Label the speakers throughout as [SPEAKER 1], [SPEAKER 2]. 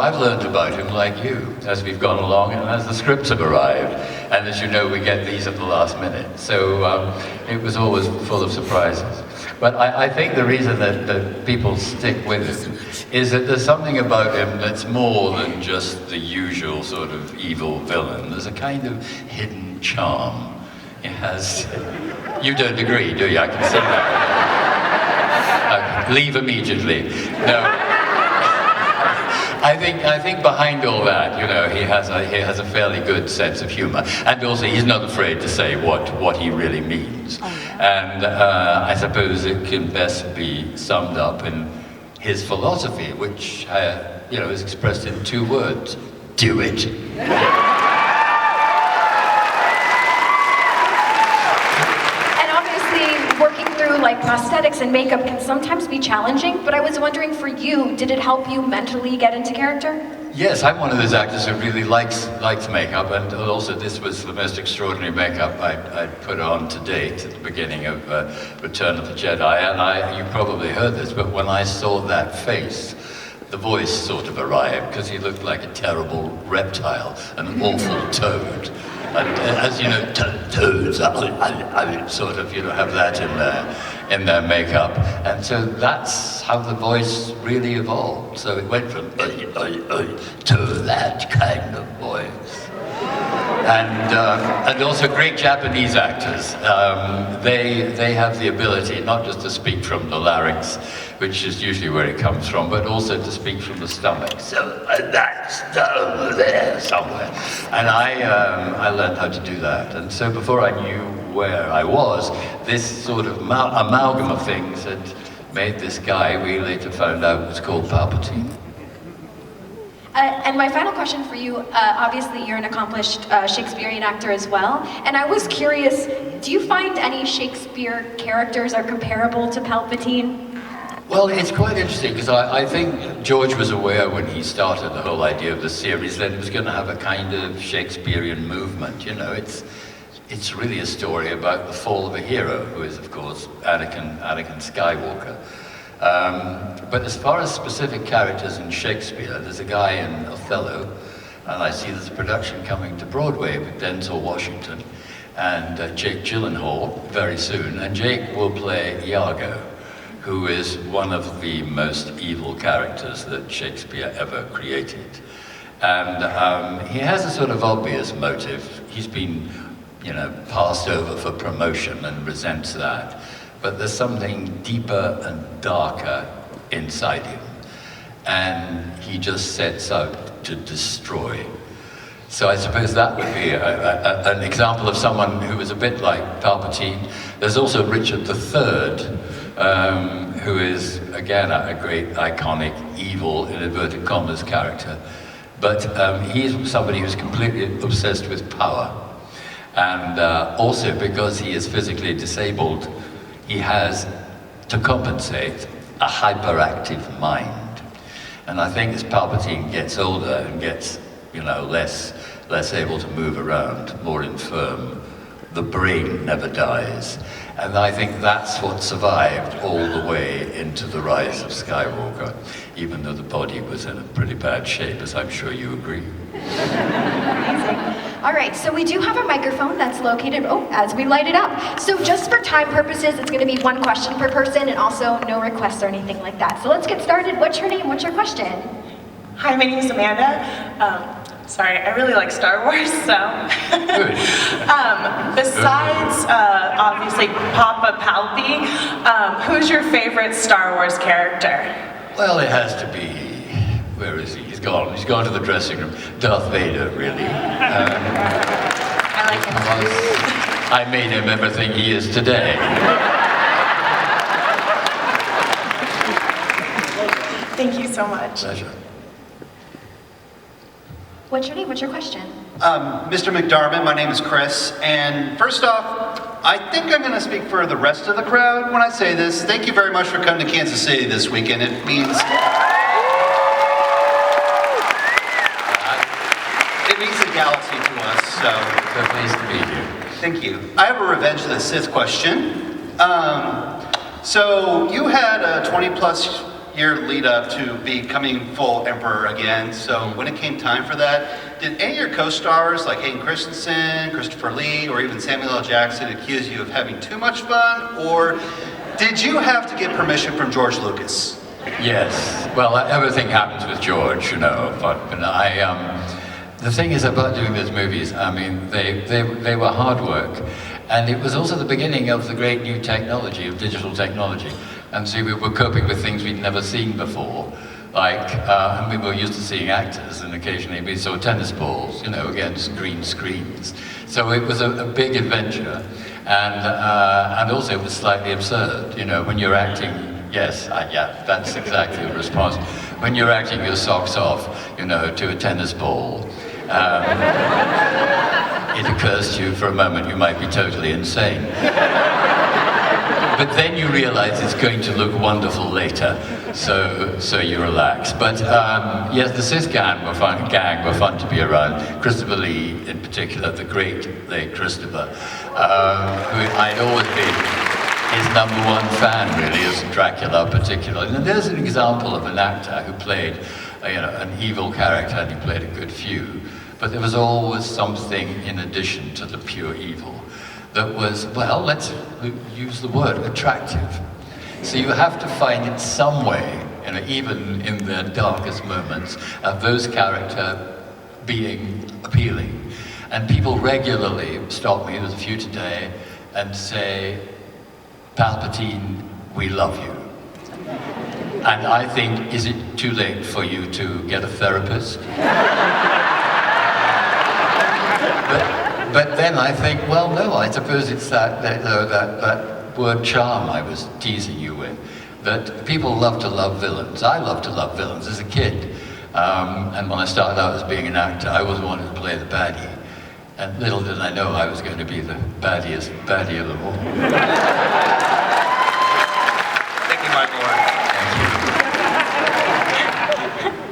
[SPEAKER 1] I've learned about him like you, as we've gone along and as the scripts have arrived. And as you know, we get these at the last minute. So it was always full of surprises. But I think the reason that people stick with it is that there's something about him that's more than just the usual sort of evil villain. There's a kind of hidden charm. It has... You don't agree, do you? I can see that. Leave immediately. No. I think behind all that, you know, he has a fairly good sense of humor, and also he's not afraid to say what he really means. Oh, yeah. And I suppose it can best be summed up in his philosophy, which you know, is expressed in 2 words: do it.
[SPEAKER 2] Like prosthetics and makeup can sometimes be challenging, but I was wondering for you, did it help you mentally get into character?
[SPEAKER 1] Yes, I'm one of those actors who really likes makeup, and also this was the most extraordinary makeup I'd put on to date at the beginning of Return of the Jedi, and you probably heard this, but when I saw that face, the voice sort of arrived, because he looked like a terrible reptile, an awful toad. And as you know, toads, I sort of, you know, have that in their makeup. And so that's how the voice really evolved. So it went from to that kind of voice. And also great Japanese actors. They have the ability not just to speak from the larynx, which is usually where it comes from, but also to speak from the stomach. So that's over there somewhere. And I learned how to do that. And so before I knew where I was, this sort of amalgam of things had made this guy we later found out was called Palpatine.
[SPEAKER 2] And my final question for you, obviously you're an accomplished Shakespearean actor as well, and I was curious, do you find any Shakespeare characters are comparable to Palpatine?
[SPEAKER 1] Well, it's quite interesting, because I think George was aware when he started the whole idea of the series that it was going to have a kind of Shakespearean movement. You know, it's really a story about the fall of a hero, who is, of course, Anakin Skywalker. But as far as specific characters in Shakespeare, there's a guy in Othello, and I see there's a production coming to Broadway with Denzel Washington and Jake Gyllenhaal very soon, and Jake will play Iago, who is one of the most evil characters that Shakespeare ever created. And he has a sort of obvious motive. He's been, you know, passed over for promotion and resents that. But there's something deeper and darker inside him. And he just sets out to destroy. So I suppose that would be an example of someone who was a bit like Palpatine. There's also Richard III, who is, again, a great iconic evil, in inverted commas, character. But he's somebody who's completely obsessed with power. And also because he is physically disabled, he has, to compensate, a hyperactive mind. And I think as Palpatine gets older and gets, you know, less able to move around, more infirm, the brain never dies. And I think that's what survived all the way into the rise of Skywalker, even though the body was in a pretty bad shape, as I'm sure you agree.
[SPEAKER 2] Amazing. All right, so we do have a microphone that's located, as we light it up. So just for time purposes, it's gonna be 1 question per person, and also no requests or anything like that. So let's get started. What's your name? What's your question?
[SPEAKER 3] Hi, my name is Amanda. Sorry, I really like Star Wars, so.
[SPEAKER 1] Good.
[SPEAKER 3] Besides, obviously, Papa Palpy, who's your favorite Star Wars character?
[SPEAKER 1] Well, it has to be, where is he? He's gone to the dressing room. Darth Vader, really.
[SPEAKER 3] I like him.
[SPEAKER 1] I made him everything he is today.
[SPEAKER 3] Thank you so much.
[SPEAKER 1] Pleasure.
[SPEAKER 2] What's your name? What's your question?
[SPEAKER 4] Mr. McDiarmid, my name is Chris, and first off, I think I'm going to speak for the rest of the crowd when I say this. Thank you very much for coming to Kansas City this weekend. It means the galaxy to us, so
[SPEAKER 1] So pleased to be here.
[SPEAKER 4] thank you. I have a Revenge of the Sith question. So you had a 20-plus your lead up to becoming full Emperor again. So when it came time for that, did any of your co-stars like Hayden Christensen, Christopher Lee, or even Samuel L. Jackson accuse you of having too much fun? Or did you have to get permission from George Lucas?
[SPEAKER 1] Yes. Well, everything happens with George, you know. But the thing is about doing those movies, I mean, they were hard work. And it was also the beginning of the great new technology, of digital technology. And so we were coping with things we'd never seen before. Like, and we were used to seeing actors, and occasionally we saw tennis balls, you know, against green screens. So it was a big adventure. And also it was slightly absurd, you know, when you're acting. Yes, yeah, that's exactly the response. When you're acting your socks off, you know, to a tennis ball, it occurs to you for a moment you might be totally insane. But then you realize it's going to look wonderful later, so you relax. But yes, the Sith gang were fun to be around. Christopher Lee, in particular, the great late Christopher, who I'd always been his #1 fan, really, as Dracula particularly. And there's an example of an actor who played, you know, an evil character, and he played a good few. But there was always something in addition to the pure evil that was, well, let's use the word, attractive. So you have to find in some way, you know, even in their darkest moments, of those characters being appealing. And people regularly stop me, there's a few today, and say, Palpatine, we love you. And I think, is it too late for you to get a therapist? But then I think, well, no, I suppose it's that word charm I was teasing you with, that people love to love villains. I love to love villains as a kid. And when I started out as being an actor, I always wanted to play the baddie. And little did I know I was going to be the baddiest baddie of them all.
[SPEAKER 4] Thank you, my lord.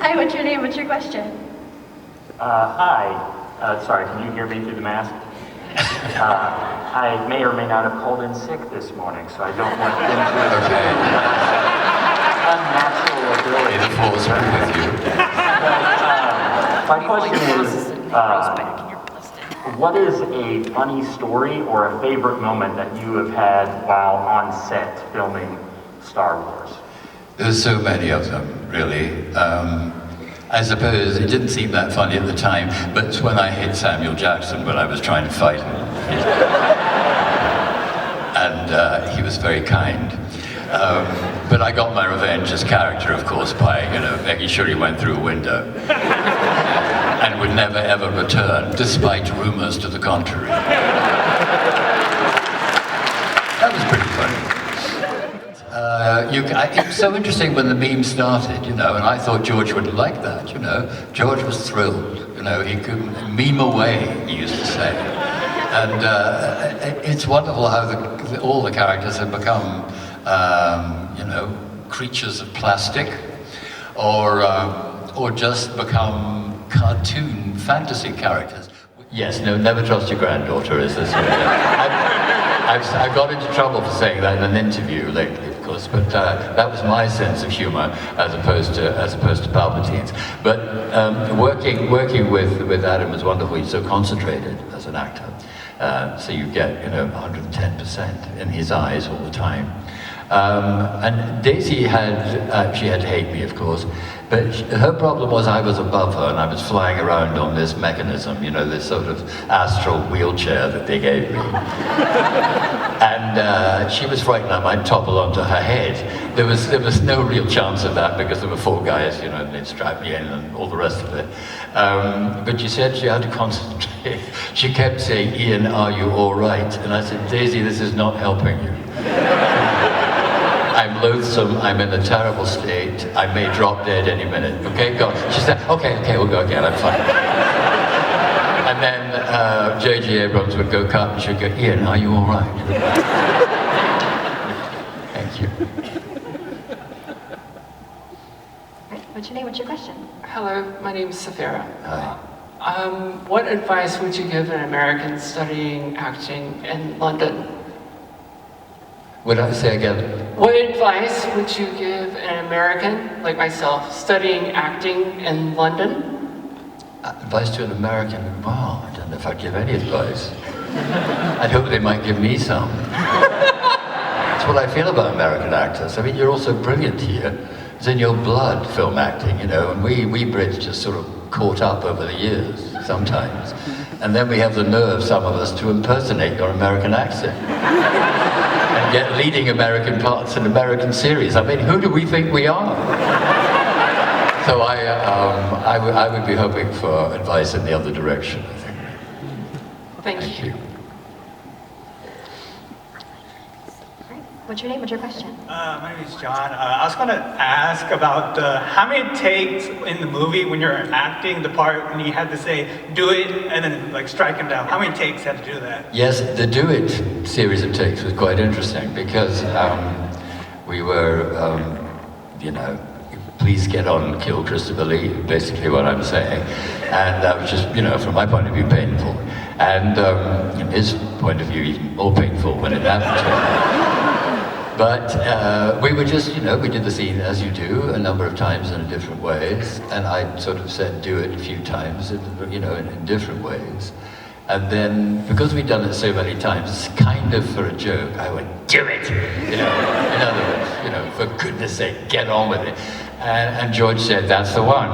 [SPEAKER 2] Hi, what's your name? What's your question?
[SPEAKER 5] Hi. Sorry, can you hear me through the mask? I may or may not have called in sick this morning, so I don't want into unnatural ability.
[SPEAKER 1] The force be with you.
[SPEAKER 5] My question is, what is a funny story or a favorite moment that you have had while on set filming Star Wars?
[SPEAKER 1] There's so many of them, really. I suppose it didn't seem that funny at the time, but it's when I hit Samuel Jackson when I was trying to fight him. And he was very kind. But I got my revenge as character, of course, by, you know, making sure he went through a window. And would never ever return, despite rumors to the contrary. That was pretty funny. It's so interesting when the meme started, you know, and I thought George wouldn't like that, you know. George was thrilled, you know, he could meme away, he used to say. And it's wonderful how all the characters have become, you know, creatures of plastic, or just become cartoon fantasy characters. Yes, no, never trust your granddaughter, is this one. I got into trouble for saying that in an interview lately, of course, but that was my sense of humor as opposed to Palpatine's. But working with Adam was wonderful. He's so concentrated as an actor, so you get, you know, 110% in his eyes all the time. And Daisy she had to hate me, of course, but her problem was I was above her and I was flying around on this mechanism, you know, this sort of astral wheelchair that they gave me. And she was frightened I might topple onto her head. There was no real chance of that because there were 4 guys, you know, and they'd strap me in and all the rest of it. But she said she had to concentrate. She kept saying, Ian, are you all right? And I said, Daisy, this is not helping you. I'm loathsome, I'm in a terrible state, I may drop dead any minute, okay, go on. She said, okay, we'll go again, I'm fine. And then J.J. Abrams would go cut and she'd go, Ian, are you all right? Thank you.
[SPEAKER 2] What's your name? What's your question?
[SPEAKER 6] Hello, my name is Safira.
[SPEAKER 1] Hi.
[SPEAKER 6] What advice would you give an American studying acting in London?
[SPEAKER 1] Would I say again?
[SPEAKER 6] What advice would you give an American, like myself, studying acting in London?
[SPEAKER 1] Advice to an American? Wow, I don't know if I'd give any advice. I'd hope they might give me some. That's what I feel about American actors. I mean, you're all so brilliant here. It's in your blood, film acting, you know, and we Brits just sort of caught up over the years, sometimes. And then we have the nerve, some of us, to impersonate your American accent. And get leading American parts in American series. I mean, who do we think we are? So I would be hoping for advice in the other direction, I think.
[SPEAKER 6] Thank you.
[SPEAKER 2] What's your name? What's your question?
[SPEAKER 7] My name is John. I was going to ask about how many takes in the movie when you're acting the part when you had to say, do it, and then like strike him down. How many takes had to do that?
[SPEAKER 1] Yes, the Do It series of takes was quite interesting because we were, you know, please get on, kill Christopher Lee, basically what I'm saying. And that was just, you know, from my point of view, painful. And from his point of view, even more painful when it happened to him. But we were just, you know, we did the scene as you do, a number of times in different ways. And I sort of said, do it a few times, you know, in different ways. And then, because we'd done it so many times, kind of for a joke, I went, do it! You know, in other words, you know, for goodness sake, get on with it. And George said, that's the one.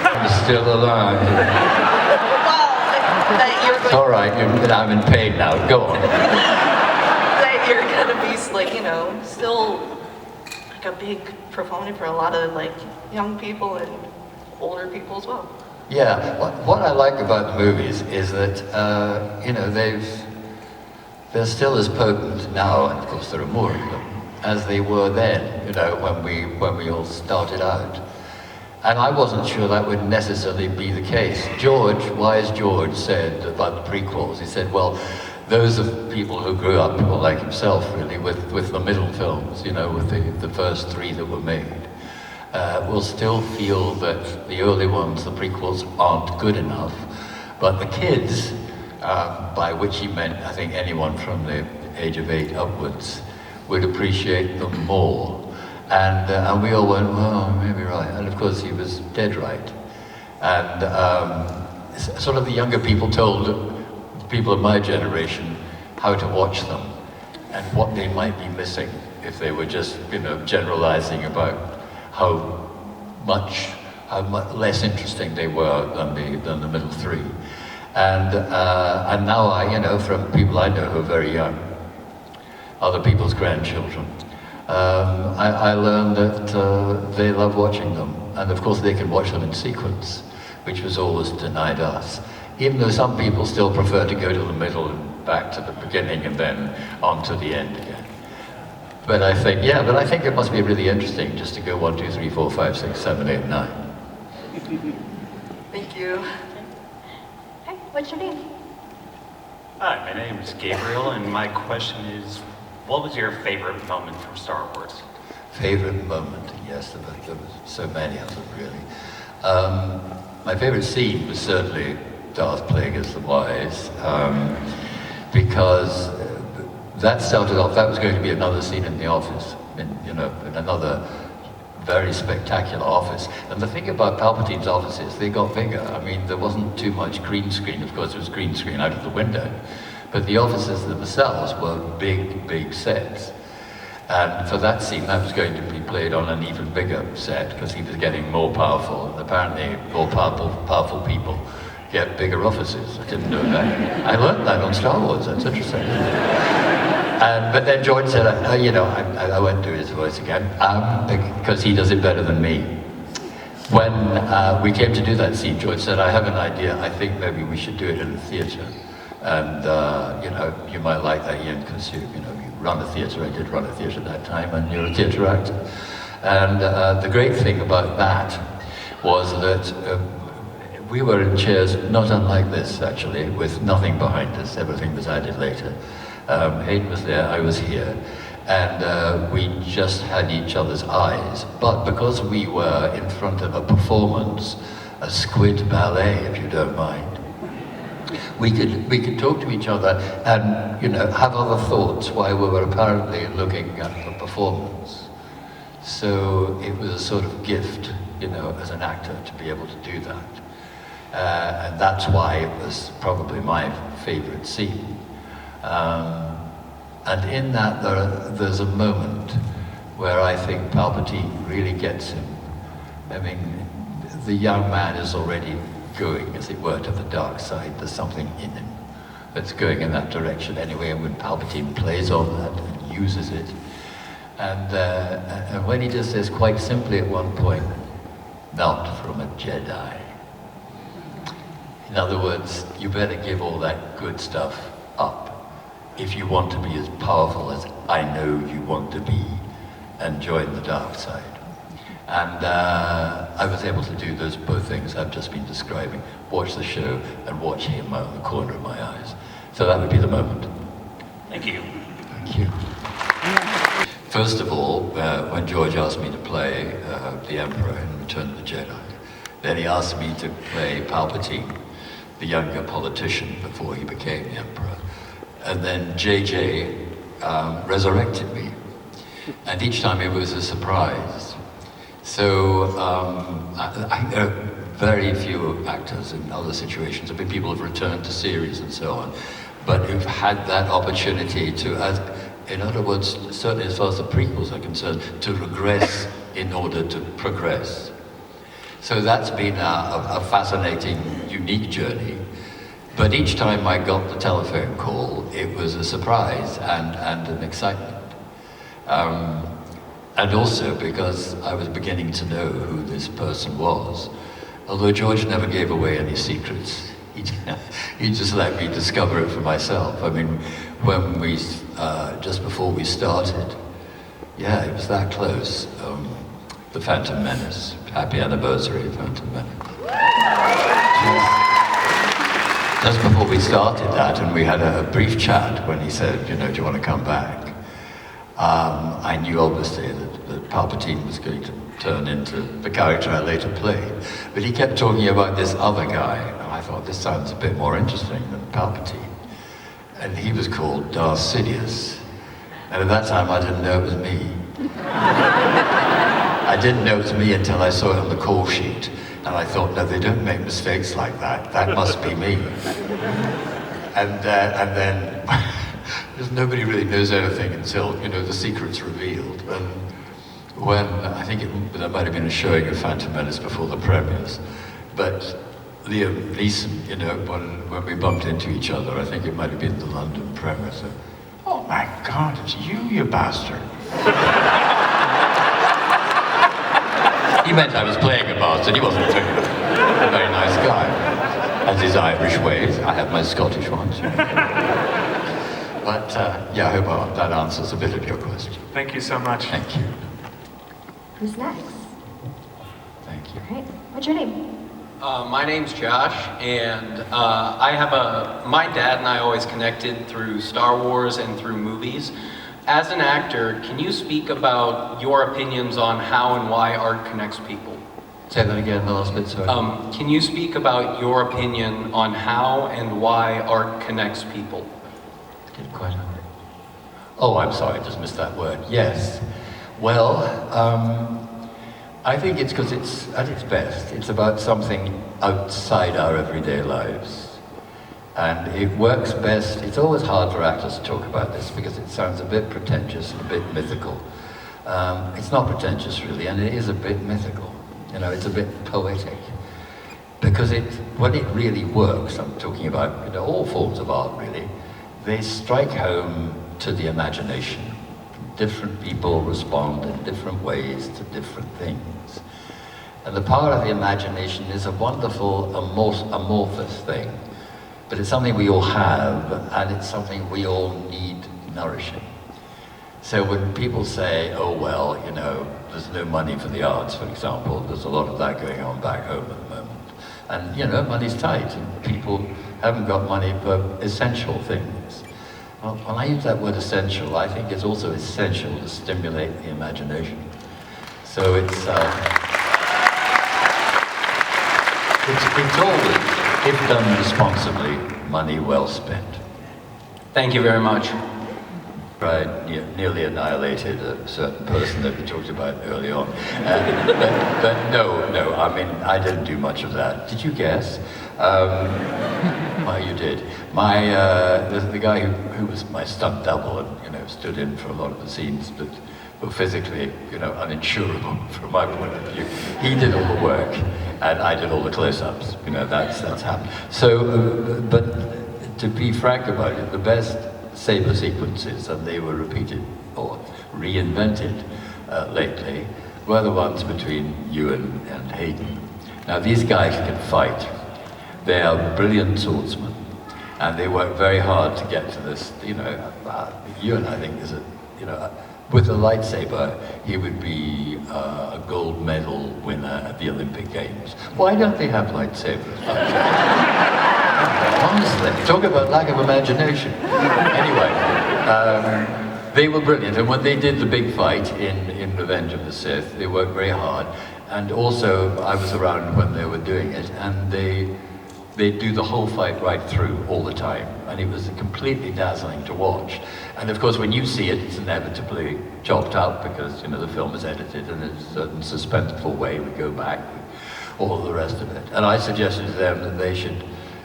[SPEAKER 1] I'm still alive. It's all right, I'm in pain now, go on.
[SPEAKER 8] That you're gonna be, like, you know, still like a big proponent for a lot of like young people and older people as well.
[SPEAKER 1] Yeah, what I like about the movies is that, you know, they're still as potent now, and of course there are more of them, as they were then, you know, when we all started out. And I wasn't sure that would necessarily be the case. George, wise George, said about the prequels, he said, well, those are people who grew up, people like himself really, with the middle films, you know, with the first three that were made, will still feel that the early ones, the prequels, aren't good enough. But the kids, by which he meant, I think, anyone from the age of 8 upwards, would appreciate them more. And we all went, well, maybe right. And of course, he was dead right. And sort of the younger people told people of my generation how to watch them and what they might be missing if they were just, you know, generalizing about how much less interesting they were than the middle three. And now I, you know, from people I know who are very young, other people's grandchildren, I learned that they love watching them. And of course they can watch them in sequence, which was always denied us. Even though some people still prefer to go to the middle and back to the beginning and then on to the end again. But I think, yeah, but I think it must be really interesting just to go 1, 2, 3, 4, 5, 6, 7, 8, 9.
[SPEAKER 8] Thank you.
[SPEAKER 2] Hey, what's your name?
[SPEAKER 9] Hi, my name is Gabriel, and my question is, what was your favorite moment from Star Wars?
[SPEAKER 1] Favorite moment? Yes, there were so many of them, really. My favorite scene was certainly Darth Plagueis the Wise, because that started off, that was going to be another scene in the office, in another very spectacular office. And the thing about Palpatine's offices, they got bigger. I mean, there wasn't too much green screen. Of course, there was green screen out of the window. But the offices themselves were big, big sets. And for that scene, that was going to be played on an even bigger set because he was getting more powerful. And apparently, more powerful people get bigger offices. I didn't know that. I learned that on Star Wars. That's interesting. But then George said, I won't do his voice again because he does it better than me. When we came to do that scene, George said, I have an idea. I think maybe we should do it in a theater. And, you might like that, Ian, because you run a theater. I did run a theater at that time, and you're a theater actor. And the great thing about that was that we were in chairs not unlike this, actually, with nothing behind us. Everything was added later. Hayden was there, I was here. And we just had each other's eyes. But because we were in front of a performance, a squid ballet, if you don't mind, we could talk to each other and, you know, have other thoughts while we were apparently looking at the performance. So it was a sort of gift, you know, as an actor to be able to do that. And that's why it was probably my favorite scene. And in that, there's a moment where I think Palpatine really gets him. I mean, the young man is already going, as it were, to the dark side. There's something in him that's going in that direction anyway, and when Palpatine plays on that and uses it, and when he just says quite simply at one point, "Not from a Jedi." In other words, you better give all that good stuff up if you want to be as powerful as I know you want to be and join the dark side. And I was able to do those both things I've just been describing, watch the show and watch him out of the corner of my eyes. So that would be the moment.
[SPEAKER 9] Thank you.
[SPEAKER 1] Thank you. First of all, when George asked me to play the Emperor in Return of the Jedi, then he asked me to play Palpatine, the younger politician before he became the Emperor. And then JJ resurrected me. And each time it was a surprise. So there are very few actors in other situations. I mean, people have returned to series and so on, but who've had that opportunity to, in other words, certainly as far as the prequels are concerned, to regress in order to progress. So that's been a fascinating, unique journey. But each time I got the telephone call, it was a surprise and an excitement. And also because I was beginning to know who this person was. Although George never gave away any secrets. He just let me discover it for myself. I mean, when we, just before we started, yeah, it was that close. The Phantom Menace. Happy anniversary, Phantom Menace. Just before we started that, and we had a brief chat when he said, you know, do you want to come back? I knew obviously that Palpatine was going to turn into the character I later played, but he kept talking about this other guy, and I thought this sounds a bit more interesting than Palpatine. And he was called Darth Sidious, and at that time I didn't know it was me. I didn't know it was me until I saw it on the call sheet, and I thought, no, they don't make mistakes like that. That must be me. And then, because nobody really knows anything until, you know, the secret's revealed. And when, I think there might have been a showing of Phantom Menace before the premieres, but Liam Neeson, you know, when we bumped into each other, I think it might have been the London premiere, said, "Oh my God, it's you bastard." He meant I was playing a bastard, he wasn't doing it. A very nice guy. As his Irish ways, I have my Scottish ones. But yeah, I hope that answers a bit of your question.
[SPEAKER 10] Thank you so much.
[SPEAKER 1] Thank you.
[SPEAKER 2] Who's next?
[SPEAKER 1] Thank you.
[SPEAKER 2] All right, what's your name?
[SPEAKER 11] My name's Josh, and I have my dad and I always connected through Star Wars and through movies. As an actor, can you speak about your opinions on how and why art connects people?
[SPEAKER 1] Say that again, the last bit, sorry.
[SPEAKER 11] Can you speak about your opinion on how and why art connects people?
[SPEAKER 1] Didn't quite understand. Oh, I'm sorry, I just missed that word. Yes. Well, I think it's because it's, at its best, it's about something outside our everyday lives. And it works best, it's always hard for actors to talk about this because it sounds a bit pretentious and a bit mythical. It's not pretentious really, and it is a bit mythical. You know, it's a bit poetic. Because when it really works, I'm talking about, you know, all forms of art really, they strike home to the imagination. Different people respond in different ways to different things. And the power of the imagination is a wonderful, amorphous thing. But it's something we all have, and it's something we all need nourishing. So when people say, oh well, you know, there's no money for the arts, for example, there's a lot of that going on back home at the moment. And you know, money's tight, and people haven't got money for essential things. Well, when I use that word essential, I think it's also essential to stimulate the imagination. So it's always if done responsibly, money well spent.
[SPEAKER 11] Thank you very much.
[SPEAKER 1] Right, nearly annihilated a certain person that we talked about early on. But no, I mean, I didn't do much of that. Did you guess? Well, you did. The guy who was my stunt double and, stood in for a lot of the scenes that were physically, uninsurable from my point of view. He did all the work, and I did all the close-ups. That's happened. So, but to be frank about it, the best saber sequences, and they were repeated or reinvented lately, were the ones between Ewan and Hayden. Now, these guys can fight. They are brilliant swordsmen, and they work very hard to get to this. Ewan, I think, is with a lightsaber, he would be a gold medal winner at the Olympic Games. Why don't they have lightsabers? Honestly, talk about lack of imagination. Anyway, they were brilliant, and when they did the big fight in Revenge of the Sith, they worked very hard. And also, I was around when they were doing it, and they do the whole fight right through all the time, and it was completely dazzling to watch. And of course, when you see it, it's inevitably chopped up because the film is edited in a certain suspenseful way. We go back, all the rest of it. And I suggested to them that they should,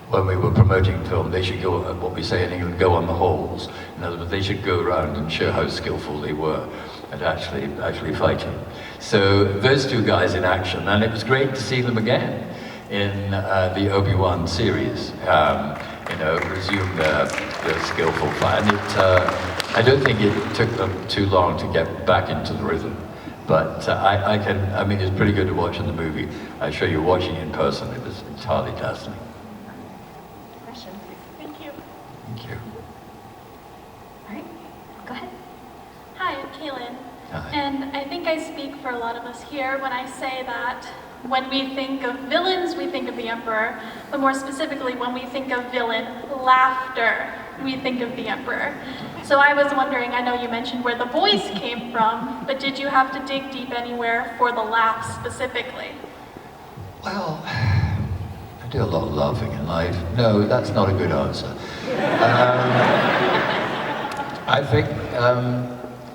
[SPEAKER 1] when we were promoting the film, they should go, what we say in England, go on the halls. In other words, they should go around and show how skillful they were at actually fighting. So those two guys in action, and it was great to see them again in the Obi-Wan series, resume their skillful fight. And I don't think it took them too long to get back into the rhythm. But it's pretty good to watch in the movie. I assure you, watching it in person, it was entirely dazzling.
[SPEAKER 2] Question?
[SPEAKER 10] Thank you.
[SPEAKER 1] Thank you.
[SPEAKER 2] All right, go ahead.
[SPEAKER 10] Hi, I'm Kaylin.
[SPEAKER 1] Hi.
[SPEAKER 10] And I think I speak for a lot of us here when I say that when we think of villains, we think of the Emperor, but more specifically, when we think of villain laughter, we think of the Emperor. So I was wondering, I know you mentioned where the voice came from, but did you have to dig deep anywhere for the laugh specifically?
[SPEAKER 1] Well, I do a lot of laughing in life. No, that's not a good answer. I think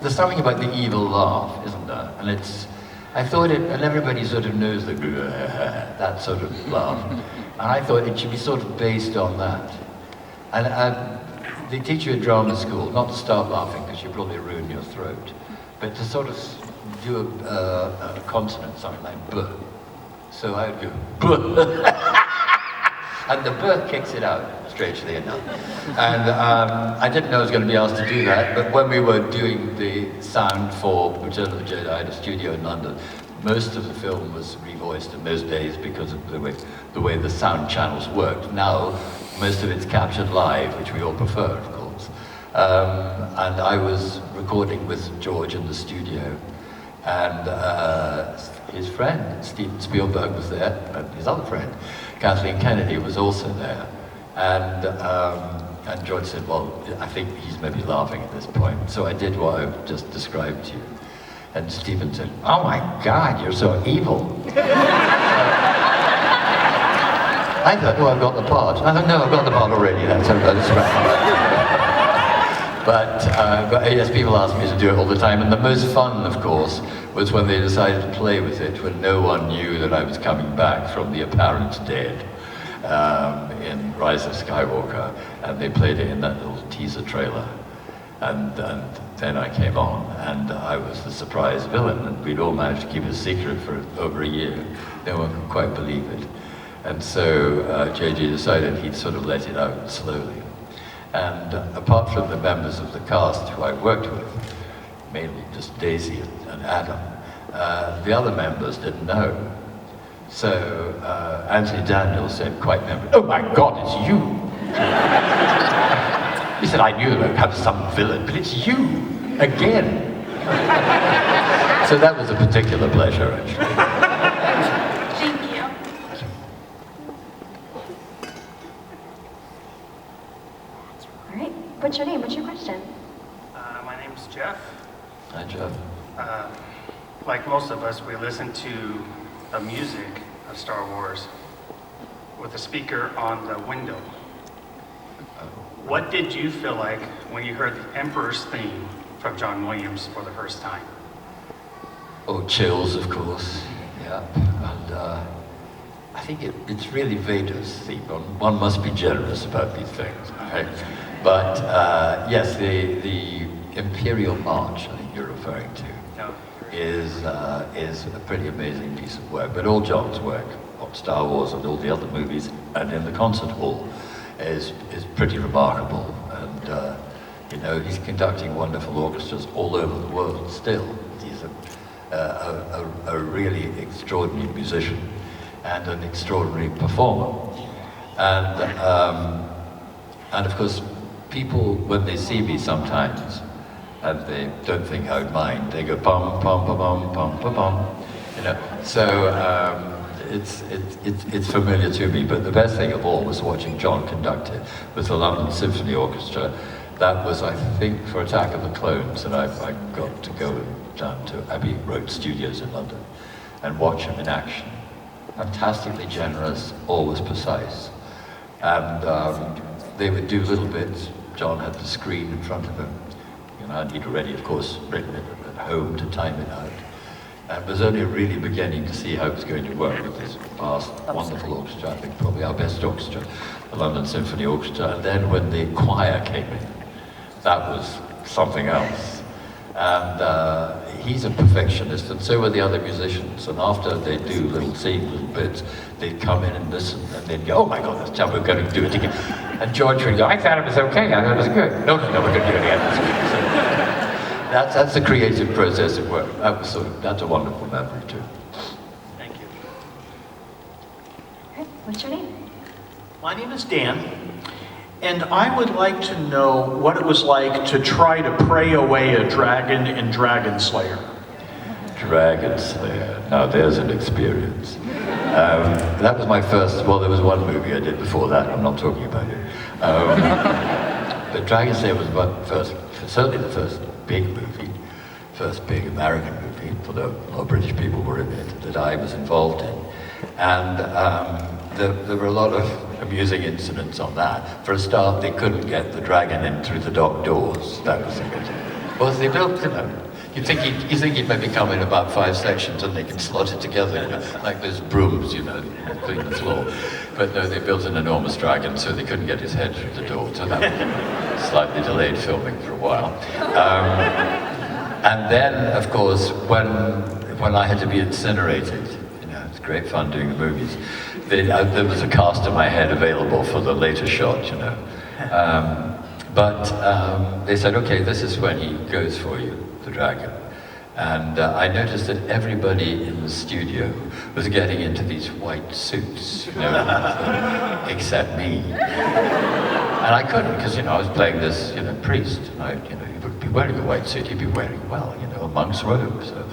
[SPEAKER 1] there's something about the evil laugh, isn't there? And I thought and everybody sort of knows that sort of laugh. And I thought it should be sort of based on that. And they teach you at drama school not to start laughing because you probably ruin your throat, but to sort of do a consonant, something like B. So I would go B. And the B kicks it out, strangely enough. And I didn't know I was going to be asked to do that, but when we were doing the sound for Return of the Jedi at a studio in London, most of the film was revoiced in those days because of the way the sound channels worked. Now, most of it's captured live, which we all prefer, of course. And I was recording with George in the studio, and his friend, Steven Spielberg, was there, and his other friend, Kathleen Kennedy, was also there. And George said, well, I think he's maybe laughing at this point. So I did what I've just described to you. And Stephen said, oh my God, you're so evil. I thought, oh, I've got the part. I thought, no, I've got the part already. That's right. But yes, people ask me to do it all the time. And the most fun, of course, was when they decided to play with it, when no one knew that I was coming back from the apparent dead in Rise of Skywalker. And they played it in that little teaser trailer. And then I came on, and I was the surprise villain, and we'd all managed to keep it a secret for over a year. No one could quite believe it. And so JJ decided he'd sort of let it out slowly. And apart from the members of the cast who I worked with, mainly just Daisy and Adam, the other members didn't know. So Anthony Daniels said quite members, oh my God, it's you! He said, I knew I'd have some villain, but it's you, again. So that was a particular pleasure, actually.
[SPEAKER 10] Thank you.
[SPEAKER 2] All right, what's your name? What's your question?
[SPEAKER 12] My name's Jeff.
[SPEAKER 1] Hi, Jeff.
[SPEAKER 12] Like most of us, we listen to the music of Star Wars with a speaker on the window. What did you feel like when you heard the Emperor's theme from John Williams for the first time?
[SPEAKER 1] Oh, chills, of course. Yeah, and I think it's really Vader's theme. One must be generous about these things, right? But yes, the Imperial March, I think you're referring to, is a pretty amazing piece of work. But all John's work on Star Wars and all the other movies and in the concert hall is pretty remarkable. And you know, he's conducting wonderful orchestras all over the world still. He's a really extraordinary musician and an extraordinary performer. And of course, people, when they see me sometimes, and they don't think I would mind, they go pum pum pum pum pum pum pum, you know. So it's familiar to me. But the best thing of all was watching John conduct it with the London Symphony Orchestra. That was, I think, for Attack of the Clones, and I got to go down to Abbey Road Studios in London and watch him in action. Fantastically generous, always precise. And they would do little bits. John had the screen in front of him. You know, and he'd already, of course, written it at home to time it out. And was only really beginning to see how it was going to work with this vast, wonderful orchestra. I think probably our best orchestra, the London Symphony Orchestra. And then when the choir came in, that was something else. And he's a perfectionist, and so are the other musicians. And after they do little scenes, little bits, they'd come in and listen, and they'd go, "Oh my God, that's we're going to do it again." And George would go, "I thought it was okay, I thought it was good." No, we're going to do it again. So that's the creative process at work. That was that's a wonderful memory too.
[SPEAKER 12] Thank you.
[SPEAKER 2] Okay, what's your name?
[SPEAKER 13] My name is Dan. And I would like to know what it was like to try to pray away a dragon in Dragon Slayer.
[SPEAKER 1] Dragon Slayer, now there's an experience. That was my first, well, there was one movie I did before that, I'm not talking about it. But Dragon Slayer was certainly the first big movie, first big American movie, although a lot of British people were in it, that I was involved in. And there were a lot of amusing incidents on that. For a start, they couldn't get the dragon in through the dock doors. That was a good. Well, they built, you know, you think he'd maybe come in about 5 sections and they could slot it together, you know, like those brooms, you know, clean the floor. But no, they built an enormous dragon, so they couldn't get his head through the door. So that was slightly delayed filming for a while. And then, of course, when I had to be incinerated, great fun doing the movies. There was a cast of my head available for the later shot, you know. But they said, okay, this is when he goes for you, the dragon. And I noticed that everybody in the studio was getting into these white suits, you know, except me. And I couldn't, because, you know, I was playing this, you know, priest. And you know, he would be wearing a white suit, he'd be wearing, well, you know, a monk's robe. So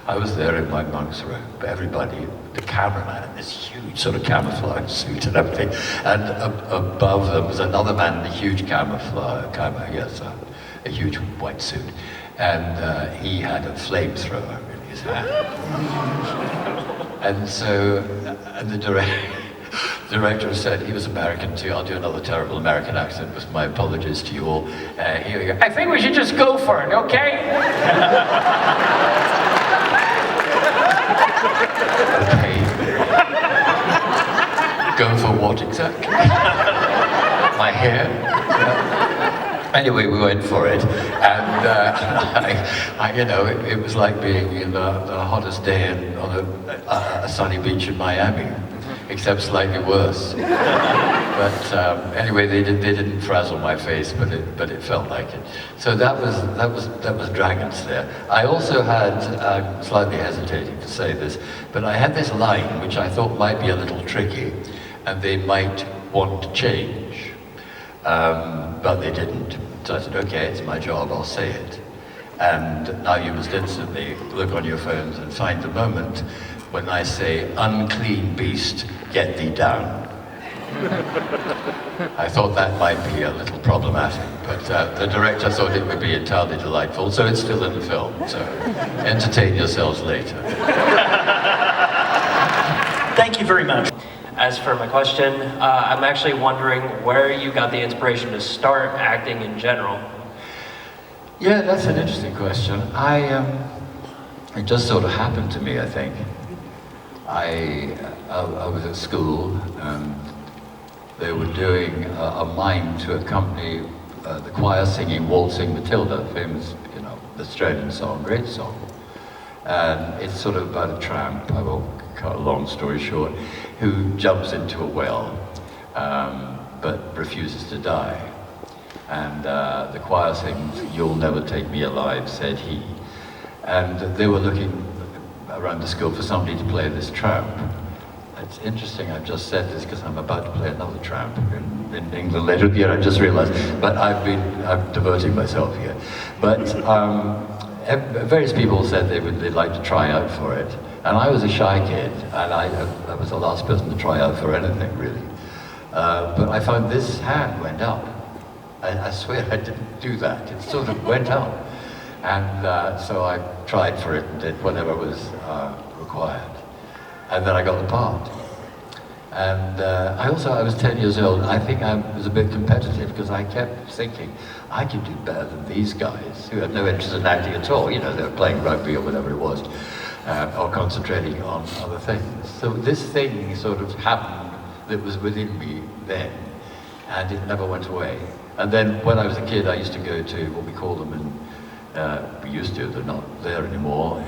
[SPEAKER 1] I was there in my monk's robe. Everybody, the cameraman in this huge sort of camouflage suit and everything. And above them was another man in a huge a huge white suit. And he had a flamethrower in his hand. And so, the director said, he was American too, I'll do another terrible American accent with my apologies to you all. Here we go. I think we should just go for it, okay? Okay. Go for what exactly? My hair? Anyway, we went for it, and you know, it was like being in the hottest day on a sunny beach in Miami, except slightly worse. But anyway, they didn't frazzle my face, but it felt like it. So that was Dragon Slayer. I also had, I'm slightly hesitating to say this, but I had this line which I thought might be a little tricky, and they might want to change. But they didn't. So I said, okay, it's my job, I'll say it. And now you must instantly look on your phones and find the moment when I say, unclean beast, get thee down. I thought that might be a little problematic, but the director thought it would be entirely delightful, so it's still in the film, so entertain yourselves later.
[SPEAKER 13] Thank you very much.
[SPEAKER 14] As for my question, I'm actually wondering where you got the inspiration to start acting in general.
[SPEAKER 1] Yeah, that's an interesting question. It just sort of happened to me, I think. I was at school and they were doing a mime to accompany the choir singing Waltzing Matilda, famous, Australian song, great song. And it's sort of about a tramp, I won't cut a long story short, who jumps into a well, but refuses to die. And the choir sings, "You'll never take me alive," said he. And they were looking around the school for somebody to play this tramp. It's interesting, I've just said this because I'm about to play another tramp in England later in the year, I just realized, but I'm diverting myself here. But various people said they'd like to try out for it. And I was a shy kid, and I was the last person to try out for anything, really. But I found this hand went up. I swear I didn't do that, it sort of went up. And so I tried for it and did whatever was required. And then I got the part. And I was 10 years old. I think I was a bit competitive because I kept thinking, I could do better than these guys who had no interest in acting at all. They were playing rugby or whatever it was, or concentrating on other things. So this thing sort of happened that was within me then, and it never went away. And then when I was a kid, I used to go to what we call them we used to, they're not there anymore,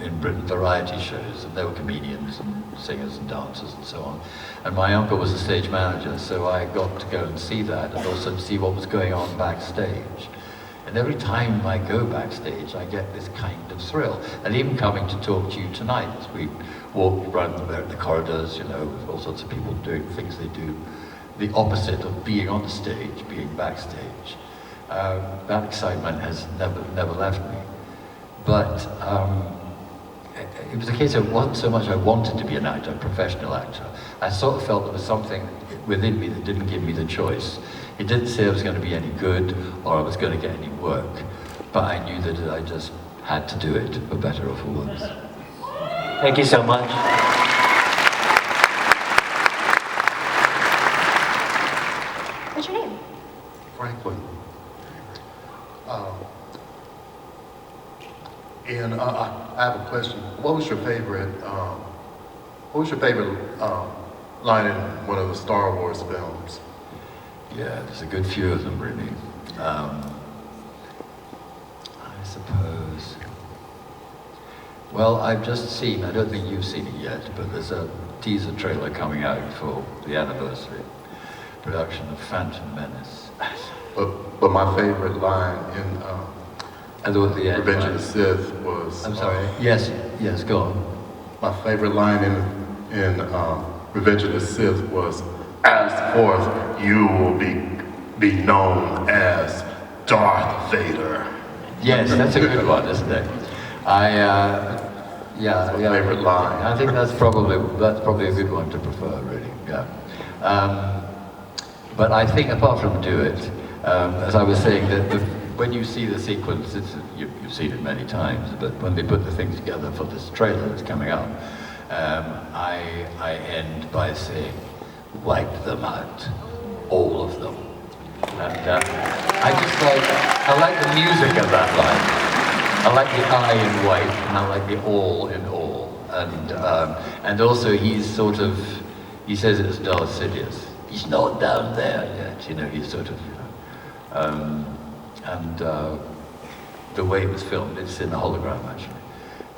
[SPEAKER 1] in Britain, variety shows, and there were comedians and singers and dancers and so on. And my uncle was a stage manager, so I got to go and see that, and also see what was going on backstage. And every time I go backstage, I get this kind of thrill. And even coming to talk to you tonight, as we walk around the corridors, with all sorts of people doing things they do, the opposite of being on the stage, being backstage. That excitement has never left me. But it was a case of it wasn't so much I wanted to be an actor, a professional actor. I sort of felt there was something within me that didn't give me the choice. It didn't say I was going to be any good or I was going to get any work, but I knew that I just had to do it, for better or for worse.
[SPEAKER 14] Thank you so much.
[SPEAKER 2] What's your name?
[SPEAKER 15] Franklin. And I have a question. What was your favorite line in one of the Star Wars films?
[SPEAKER 1] Yeah, there's a good few of them, really. I suppose. Well, I've just seen, I don't think you've seen it yet, but there's a teaser trailer coming out for the anniversary production of Phantom Menace.
[SPEAKER 15] But my favorite line in Revenge of the Sith was...
[SPEAKER 1] I'm sorry, yes, go on.
[SPEAKER 15] My favorite line in Revenge of the Sith was, "Henceforth, you will be known as Darth Vader."
[SPEAKER 1] Yes, that's a good one, isn't it?
[SPEAKER 15] That's my favorite line.
[SPEAKER 1] I think that's probably a good one to prefer, really. Yeah. But I think apart from Do It, as I was saying, that when you see the sequence, you've seen it many times, but when they put the thing together for this trailer that's coming out, I end by saying, "Wipe them out, all of them." And I like the music of that line. I like the I in white, and I like the all in all. And also he says it as Darth Sidious. He's not down there yet, he's sort of, and the way it was filmed, it's in a hologram actually.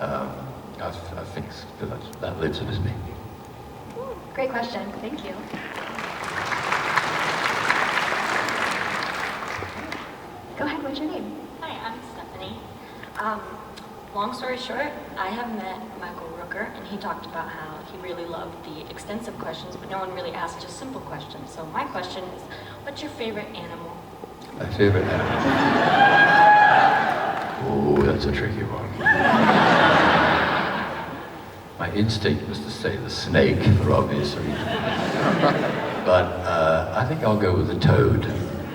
[SPEAKER 1] I think that lives with me.
[SPEAKER 2] Great question, thank you. Go ahead, what's your name?
[SPEAKER 16] Hi, I'm Stephanie. Long story short, I have met Michael Rooker, and he talked about how he really loved the extensive questions, but no one really asked just simple questions. So my question is, what's your favorite animal?
[SPEAKER 1] My favorite animal? Oh, that's a tricky one. My instinct was to say the snake, for obvious reasons. But I think I'll go with the toad.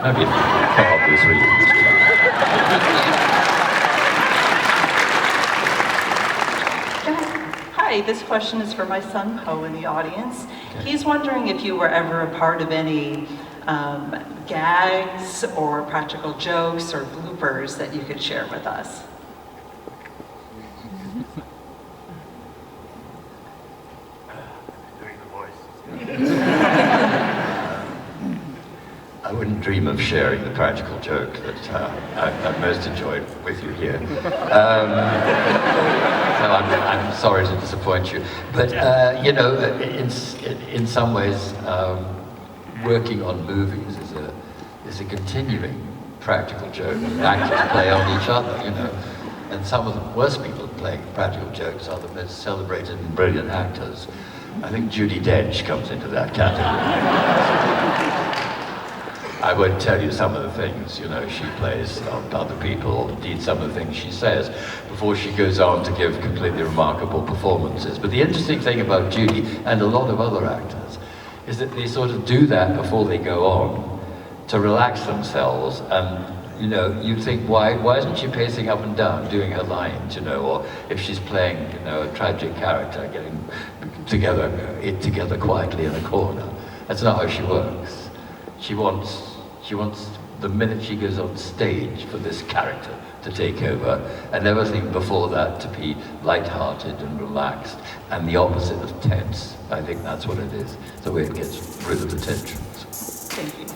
[SPEAKER 1] Maybe for obvious reasons.
[SPEAKER 8] Hi,
[SPEAKER 17] Hi, this question is for my son Poe in the audience. He's wondering if you were ever a part of any gags or practical jokes or bloopers that you could share with us.
[SPEAKER 1] I wouldn't dream of sharing the practical joke that I most enjoyed with you here. So I'm sorry to disappoint you. But, you know, in some ways, working on movies is a continuing practical joke. Actors play on each other, you know. And some of the worst people playing practical jokes are the most celebrated and brilliant actors. I think Judi Dench comes into that category. I won't tell you some of the things, you know, she plays on other people, or indeed some of the things she says, before she goes on to give completely remarkable performances. But the interesting thing about Judy, and a lot of other actors, is that they sort of do that before they go on, to relax themselves, and, you know, you think, why isn't she pacing up and down, doing her lines, you know, or if she's playing, you know, a tragic character, getting together quietly in a corner. That's not how she works. She wants the minute she goes on stage for this character to take over, and everything before that to be light-hearted and relaxed, and the opposite of tense. I think that's what it is, the way it gets rid of the tensions.
[SPEAKER 17] Thank you.